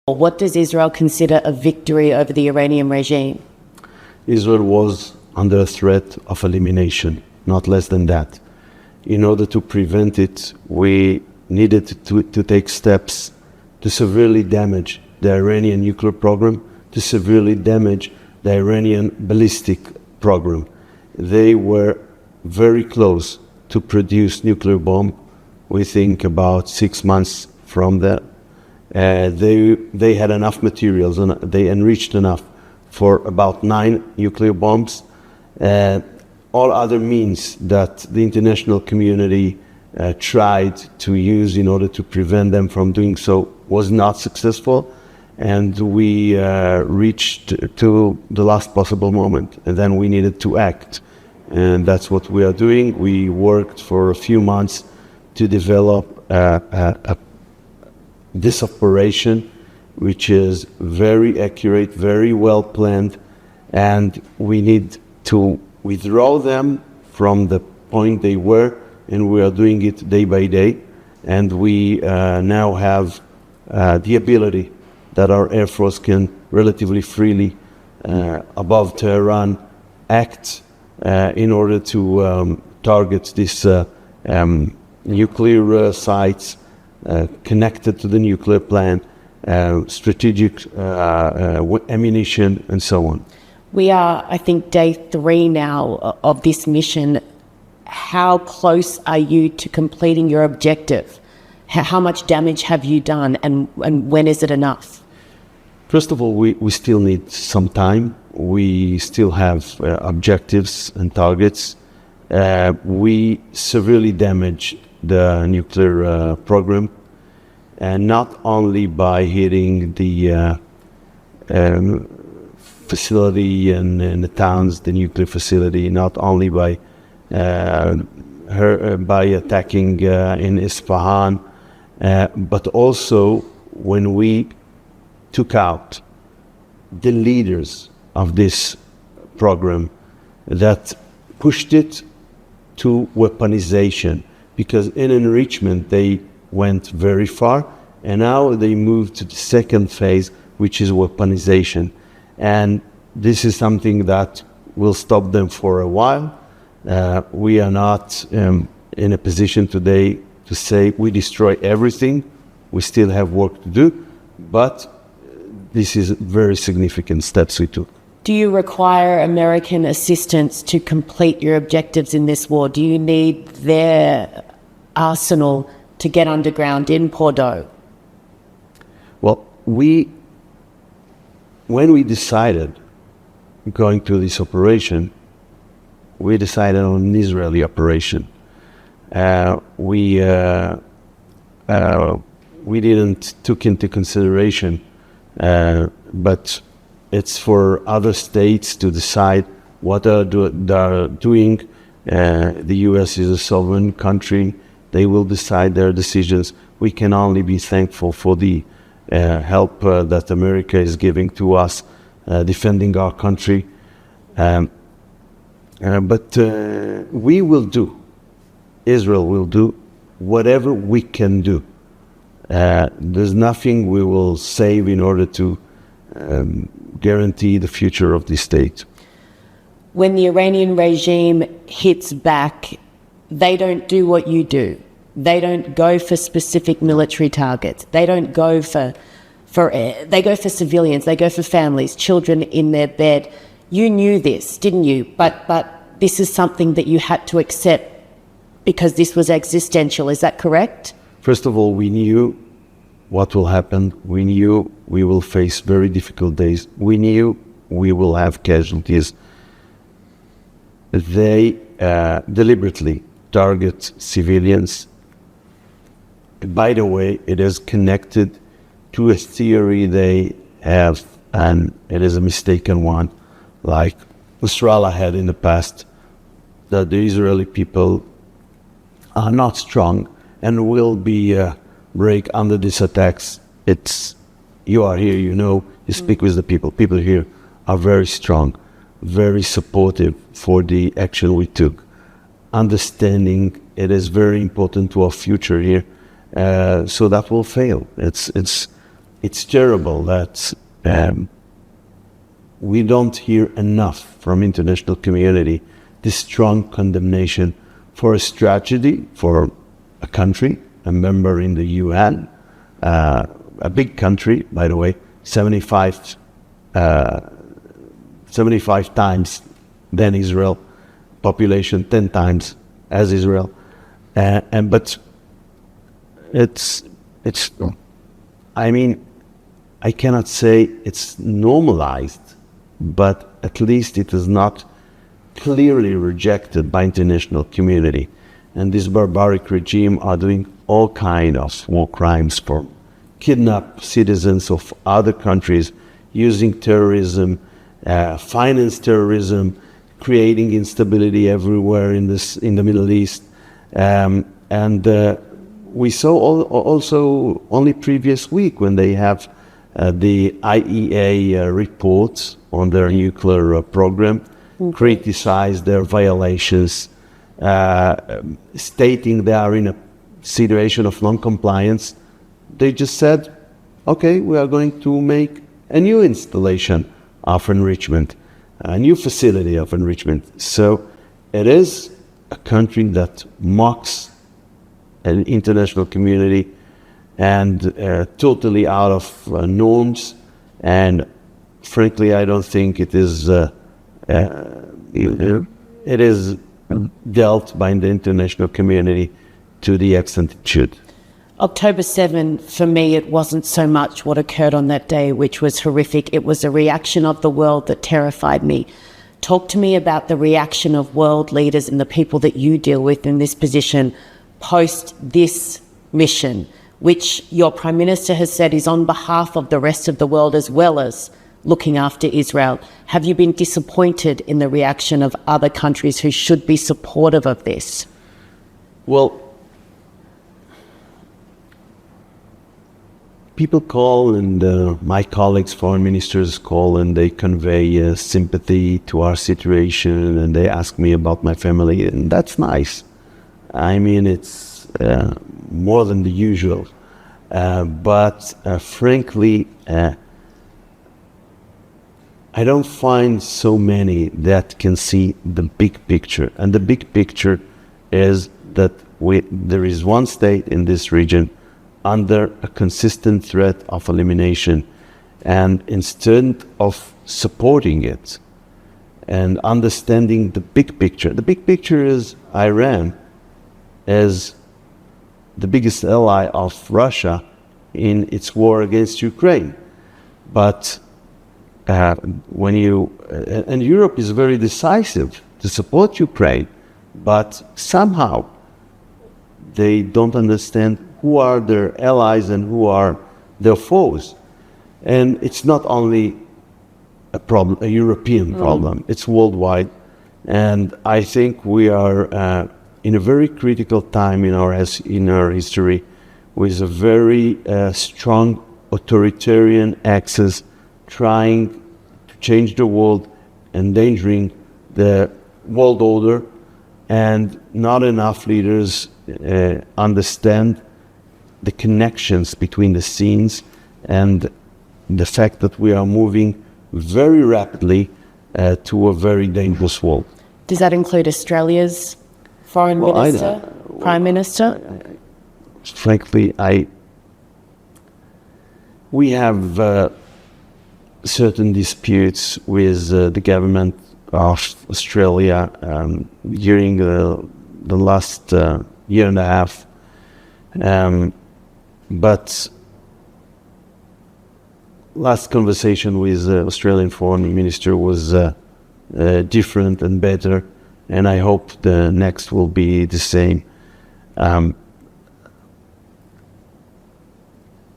What does Israel consider a victory over the Iranian regime? Israel was under a threat of elimination, not less than that. In order to prevent it, we needed to take steps to severely damage the Iranian nuclear program, to severely damage the Iranian ballistic program. They were very close to produce nuclear bomb. We think about 6 months from that. They had enough materials and they enriched enough for about 9 nuclear bombs. All other means that the international community tried to use in order to prevent them from doing so was not successful, and we reached to the last possible moment, and then we needed to act, and that's what we are doing. We worked for a few months to develop this operation, which is very accurate, very well planned, and we need to withdraw them from the point they were, and we are doing it day by day. And we now have the ability that our Air Force can relatively freely, above Tehran, act in order to target these nuclear sites connected to the nuclear plant, strategic ammunition, and so on. We are, I think, day 3 now of this mission. How close are you to completing your objective? How much damage have you done, and when is it enough? First of all, we still need some time. We still have objectives and targets. We severely damaged the nuclear program, and not only by hitting the facility and the towns, the nuclear facility, not only by attacking in Isfahan, but also when we took out the leaders of this program that pushed it to weaponization, because in enrichment they went very far, and now they moved to the second phase, which is weaponization. And this is something that will stop them for a while. We are not in a position today to say we destroy everything. We still have work to do, but this is very significant steps we took. Do you require American assistance to complete your objectives in this war? Do you need their arsenal to get underground in Bordeaux? Well, when we decided going to this operation, we decided on an Israeli operation. We didn't took into consideration, but it's for other states to decide what they're doing. The U.S. is a sovereign country. They will decide their decisions. We can only be thankful for the help that America is giving to us, defending our country. But we will do, Israel will do whatever we can do. There's nothing we will save in order to guarantee the future of the state. When the Iranian regime hits back, they don't do what you do. They don't go for specific military targets. They don't go they go for civilians. They go for families, children in their bed. You knew this, didn't you? But this is something that you had to accept because this was existential. Is that correct? First of all, we knew what will happen. We knew we will face very difficult days. We knew we will have casualties. They deliberately target civilians. By the way, it is connected to a theory they have, and it is a mistaken one, like Nasrallah had in the past, that the Israeli people are not strong and will be break under these attacks. You are here, you know, you speak with the people. People here are very strong, very supportive for the action we took. Understanding it is very important to our future here, so that will fail. it's terrible that we don't hear enough from international community this strong condemnation for a tragedy for a country, a member in the UN, a big country, by the way, 75 times than Israel, population 10 times as Israel, but it's. I mean, I cannot say it's normalized, but at least it is not clearly rejected by international community. And this barbaric regime are doing all kind of war crimes for kidnap citizens of other countries, using terrorism, finance terrorism, creating instability everywhere in the Middle East, we saw also only previous week when they have the IEA reports on their nuclear program, criticized their violations, stating they are in a situation of non-compliance. They just said, okay, we are going to make a new installation of enrichment, a new facility of enrichment. So it is a country that mocks an international community and totally out of norms, and frankly I don't think it is dealt by the international community to the extent it should. October 7, for me, it wasn't so much what occurred on that day, which was horrific. It was a reaction of the world that terrified me. Talk to me about the reaction of world leaders and the people that you deal with in this position post this mission, which your Prime Minister has said is on behalf of the rest of the world as well as looking after Israel. Have you been disappointed in the reaction of other countries who should be supportive of this? Well, people call, and my colleagues, foreign ministers, call and they convey sympathy to our situation, and they ask me about my family, and that's nice. I mean, it's more than the usual. But frankly, I don't find so many that can see the big picture. And the big picture is that there is one state in this region under a consistent threat of elimination. And instead of supporting it and understanding the big picture is Iran as the biggest ally of Russia in its war against Ukraine. But and Europe is very decisive to support Ukraine, but somehow they don't understand who are their allies and who are their foes. And it's not only a problem, a European problem, it's worldwide. And I think we are in a very critical time in our history, with a very strong authoritarian axis trying to change the world, endangering the world order, and not enough leaders understand the connections between the scenes and the fact that we are moving very rapidly to a very dangerous world. Does that include Australia's Foreign Minister, Prime Minister? Frankly, we have certain disputes with the government of Australia during the last year and a half, but last conversation with the Australian Foreign Minister was different and better, and I hope the next will be the same.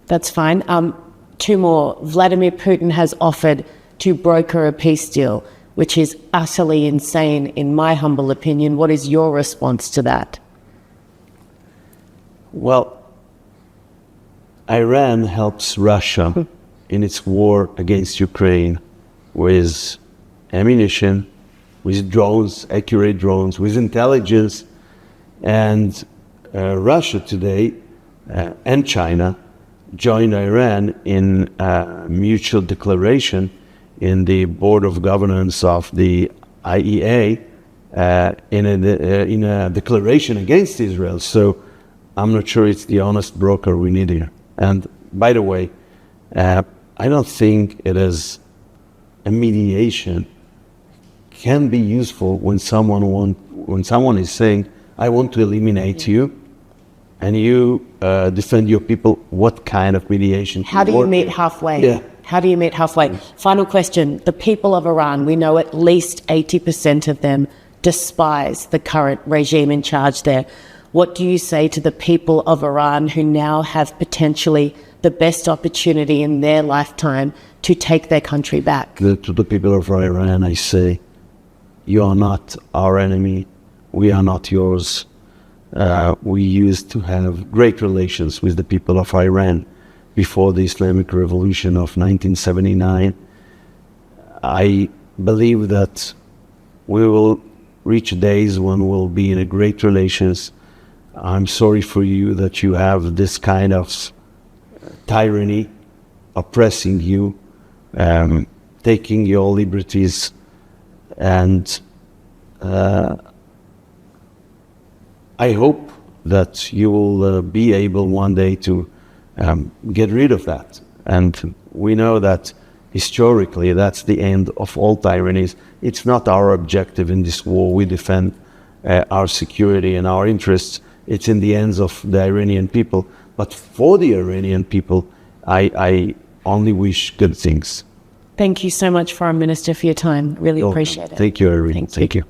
That's fine. Two more. Vladimir Putin has offered to broker a peace deal, which is utterly insane, in my humble opinion. What is your response to that? Well, Iran helps Russia in its war against Ukraine with ammunition, with drones, accurate drones, with intelligence. And Russia today and China joined Iran in a mutual declaration in the Board of Governance of the IEA in a declaration against Israel. So I'm not sure it's the honest broker we need here. And by the way, I don't think it is a mediation can be useful when someone is saying, I want to eliminate you, and you defend your people. What kind of mediation? How do you meet halfway? Yeah. How do you meet halfway? Final question. The people of Iran, we know at least 80% of them despise the current regime in charge there. What do you say to the people of Iran who now have potentially the best opportunity in their lifetime to take their country back? To the people of Iran, I say, you are not our enemy. We are not yours. We used to have great relations with the people of Iran before the Islamic Revolution of 1979. I believe that we will reach days when we'll be in a great relations. I'm sorry for you that you have this kind of tyranny oppressing you, taking your liberties, and I hope that you will be able one day to get rid of that. And we know that historically that's the end of all tyrannies. It's not our objective in this war. We defend our security and our interests. It's in the hands of the Iranian people. But for the Iranian people, I only wish good things. Thank you so much, Foreign Minister, for your time. Really appreciate it. Thank you, Irene. Thank you.